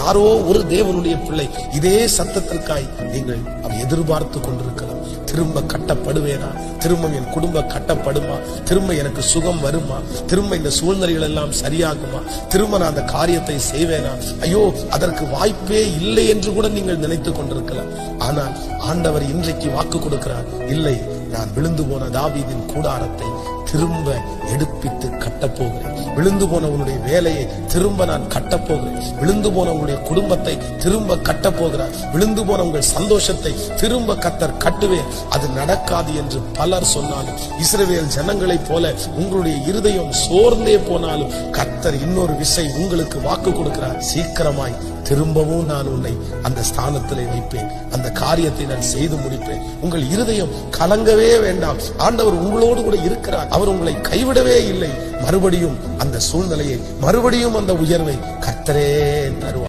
யாரோ ஒரு தேவனுடைய பிள்ளை இதே சத்தத்திற்காய் நீங்கள் எதிர்பார்த்து கொண்டிருக்கலாம். திரும்ப கட்டப்படுவேனா? திரும்ப என் குடும்பம் கட்டப்படுமா? திரும்ப எனக்கு சுகம் வருமா? திரும்ப இந்த சூழ்நிலைகள் எல்லாம் சரியாகுமா? திரும்ப நான் அந்த காரியத்தை செய்வேனா? ஐயோ, அதற்கு வாய்ப்பே இல்லை என்று கூட நீங்கள் நினைத்துக் கொண்டிருக்கலாம். ஆனால் ஆண்டவர் இன்றைக்கு வாக்கு கொடுக்கிறார், இல்லை, நான் விழுந்து போன தாவீதின் கூடாரத்தை திரும்ப எடுப்பித்து கட்டப்போகிறேன். விழுந்து போன உன்னுடைய வேலையை திரும்ப நான் கட்டப்போகிறேன். விழுந்து போன உங்களுடைய குடும்பத்தை திரும்ப கட்டப்போகிறார். விழுந்து போன உங்கள் சந்தோஷத்தை திரும்ப கர்த்தர் கட்டுவேன். அது நடக்காது என்று பலர் சொன்னாலும், இஸ்ரவேல் ஜனங்களைப் போல உங்களுடைய இருதயம் சோர்ந்தே போனாலும் கர்த்தர் இன்னொரு விசை உங்களுக்கு வாக்கு கொடுக்கிறார். சீக்கிரமாய் திரும்பவும் நான் உன்னை அந்த ஸ்தானத்திலே வைப்பேன். அந்த காரியத்தை நான் செய்து முடிப்பேன். உங்கள் இருதயம் கலங்கவே வேண்டாம். ஆண்டவர் உங்களோடு கூட இருக்கிறார். அவர் உங்களை கைவிடவே இல்லை. மறுபடியும் அந்த சூழ்நிலையை, மறுபடியும் அந்த உயர்வை கர்த்தரே தருவார்.